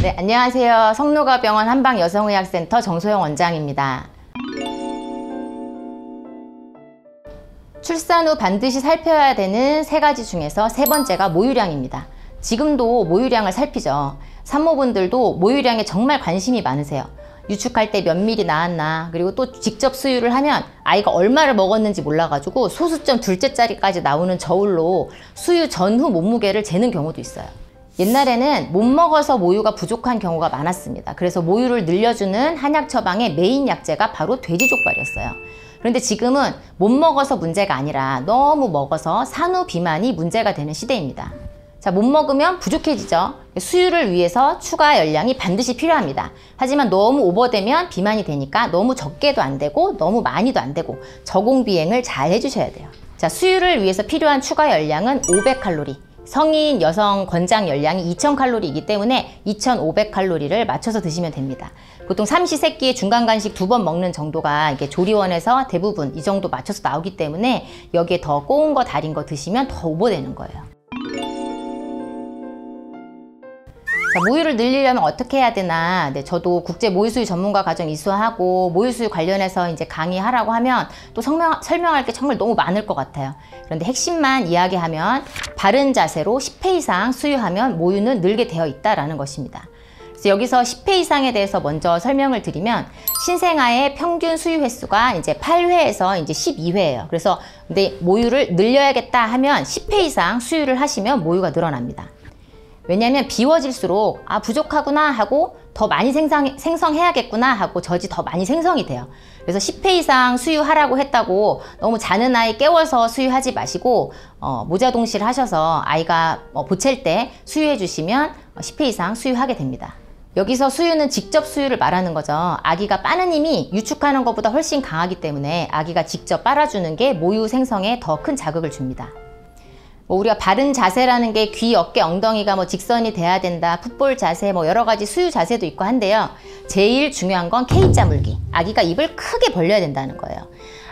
네, 안녕하세요. 성노가병원 한방여성의학센터 정소영 원장입니다. 출산 후 반드시 살펴야 되는 3가지 중에서 3번째가 모유량입니다. 지금도 모유량을 살피죠. 산모분들도 모유량에 정말 관심이 많으세요. 유축할 때 몇 밀리 나왔나, 그리고 또 직접 수유를 하면 아이가 얼마를 먹었는지 몰라가지고 소수점 둘째 자리까지 나오는 저울로 수유 전후 몸무게를 재는 경우도 있어요. 옛날에는 못 먹어서 모유가 부족한 경우가 많았습니다. 그래서 모유를 늘려주는 한약 처방의 메인 약재가 바로 돼지족발이었어요. 그런데 지금은 못 먹어서 문제가 아니라 너무 먹어서 산후 비만이 문제가 되는 시대입니다. 자, 못 먹으면 부족해지죠. 수유를 위해서 추가 열량이 반드시 필요합니다. 하지만 너무 오버되면 비만이 되니까 너무 적게도 안 되고 너무 많이도 안 되고 저공비행을 잘 해주셔야 돼요. 자, 수유를 위해서 필요한 추가 열량은 500칼로리. 성인 여성 권장 열량이 2000칼로리이기 때문에 2500칼로리를 맞춰서 드시면 됩니다. 보통 삼시세끼에 중간 간식 2번 먹는 정도가 이게 조리원에서 대부분 이 정도 맞춰서 나오기 때문에 여기에 더 꼬운 거 달인 거 드시면 더 오버되는 거예요. 자, 모유를 늘리려면 어떻게 해야 되나? 네, 저도 국제 모유수유 전문가 과정 이수하고 모유수유 관련해서 이제 강의하라고 하면 또 설명할 게 정말 너무 많을 것 같아요. 그런데 핵심만 이야기하면 바른 자세로 10회 이상 수유하면 모유는 늘게 되어 있다라는 것입니다. 그래서 여기서 10회 이상에 대해서 먼저 설명을 드리면 신생아의 평균 수유 횟수가 이제 8회에서 이제 12회예요. 그래서 근데 모유를 늘려야겠다 하면 10회 이상 수유를 하시면 모유가 늘어납니다. 왜냐하면 비워질수록 아 부족하구나 하고 더 많이 생성해야겠구나 하고 젖이 더 많이 생성이 돼요. 그래서 10회 이상 수유하라고 했다고 너무 자는 아이 깨워서 수유하지 마시고 모자동실 하셔서 아이가 보챌 때 수유해 주시면 10회 이상 수유하게 됩니다. 여기서 수유는 직접 수유를 말하는 거죠. 아기가 빠는 힘이 유축하는 것보다 훨씬 강하기 때문에 아기가 직접 빨아주는 게 모유 생성에 더 큰 자극을 줍니다. 우리가 바른 자세라는 게 귀, 어깨, 엉덩이가 직선이 돼야 된다, 풋볼 자세, 여러 가지 수유 자세도 있고 한데요. 제일 중요한 건 K자 물기. 아기가 입을 크게 벌려야 된다는 거예요.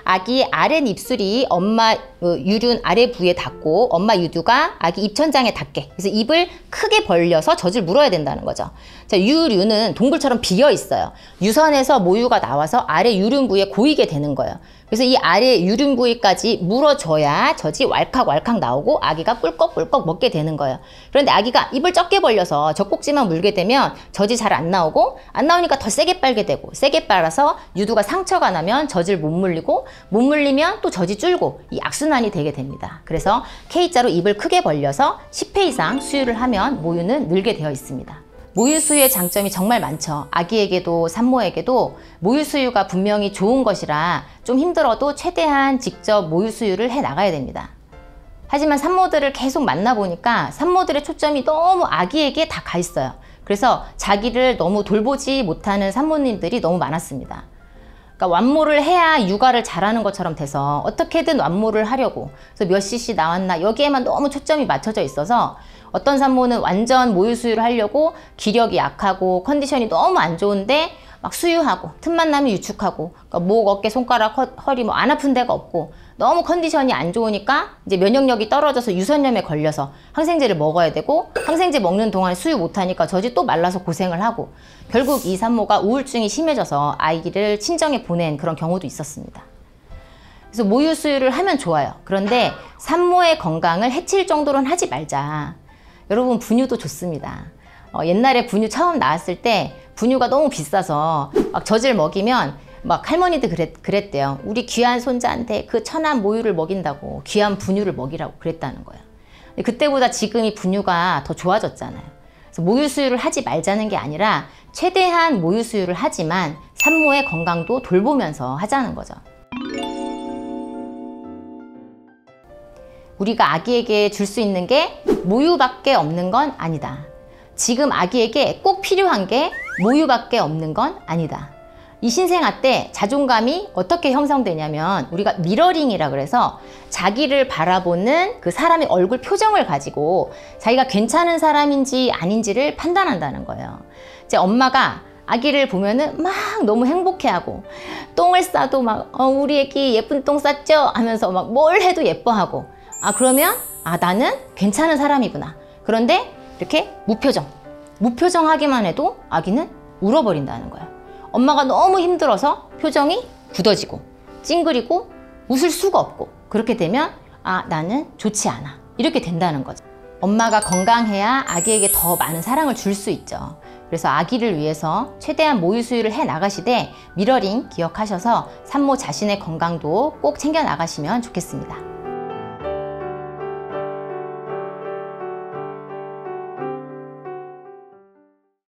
아기 아랫입술이 엄마 유륜 아래 부에 닿고 엄마 유두가 아기 입천장에 닿게. 그래서 입을 크게 벌려서 젖을 물어야 된다는 거죠. 자, 유륜은 동굴처럼 비어 있어요. 유선에서 모유가 나와서 아래 유륜 부에 고이게 되는 거예요. 그래서 이 아래 유륜 부위까지 물어줘야 젖이 왈칵왈칵 나오고 아기가 꿀꺽꿀꺽 먹게 되는 거예요. 그런데 아기가 입을 적게 벌려서 젖꼭지만 물게 되면 젖이 잘 안 나오고 안 나오니까 더 세게 빨게 되고 세게 빨아서 유두가 상처가 나면 젖을 못 물리고 못 물리면 또 젖이 줄고 이 악순환이 되게 됩니다. 그래서 K자로 입을 크게 벌려서 10회 이상 수유를 하면 모유는 늘게 되어 있습니다. 모유수유의 장점이 정말 많죠. 아기에게도 산모에게도 모유수유가 분명히 좋은 것이라 좀 힘들어도 최대한 직접 모유수유를 해 나가야 됩니다. 하지만 산모들을 계속 만나보니까 산모들의 초점이 너무 아기에게 다 가 있어요. 그래서 자기를 너무 돌보지 못하는 산모님들이 너무 많았습니다. 그러니까 완모를 해야 육아를 잘하는 것처럼 돼서 어떻게든 완모를 하려고 그래서 몇 cc 나왔나 여기에만 너무 초점이 맞춰져 있어서 어떤 산모는 완전 모유 수유를 하려고 기력이 약하고 컨디션이 너무 안 좋은데 막 수유하고 틈만 나면 유축하고 그러니까 목, 어깨, 손가락, 허리 안 아픈 데가 없고 너무 컨디션이 안 좋으니까 이제 면역력이 떨어져서 유선염에 걸려서 항생제를 먹어야 되고 항생제 먹는 동안 수유 못하니까 젖이 또 말라서 고생을 하고 결국 이 산모가 우울증이 심해져서 아이를 친정에 보낸 그런 경우도 있었습니다. 그래서 모유 수유를 하면 좋아요. 그런데 산모의 건강을 해칠 정도로는 하지 말자. 여러분 분유도 좋습니다. 옛날에 분유 처음 나왔을 때 분유가 너무 비싸서 막 젖을 먹이면 막 할머니들 그랬대요. 우리 귀한 손자한테 그 천한 모유를 먹인다고 귀한 분유를 먹이라고 그랬다는 거예요. 그때보다 지금이 분유가 더 좋아졌잖아요. 그래서 모유 수유를 하지 말자는 게 아니라 최대한 모유 수유를 하지만 산모의 건강도 돌보면서 하자는 거죠. 우리가 아기에게 줄 수 있는 게 모유밖에 없는 건 아니다. 지금 아기에게 꼭 필요한 게 모유밖에 없는 건 아니다. 이 신생아 때 자존감이 어떻게 형성되냐면 우리가 미러링이라 그래서 자기를 바라보는 그 사람의 얼굴 표정을 가지고 자기가 괜찮은 사람인지 아닌지를 판단한다는 거예요. 이제 엄마가 아기를 보면은 막 너무 행복해하고 똥을 싸도 막 우리 애기 예쁜 똥 쌌죠? 하면서 막 뭘 해도 예뻐하고 그러면 아, 나는 괜찮은 사람이구나. 그런데 이렇게 무표정하기만 해도 아기는 울어버린다는 거예요. 엄마가 너무 힘들어서 표정이 굳어지고 찡그리고 웃을 수가 없고, 그렇게 되면 아, 나는 좋지 않아, 이렇게 된다는 거죠. 엄마가 건강해야 아기에게 더 많은 사랑을 줄 수 있죠. 그래서 아기를 위해서 최대한 모유 수유를 해 나가시되 미러링 기억하셔서 산모 자신의 건강도 꼭 챙겨 나가시면 좋겠습니다.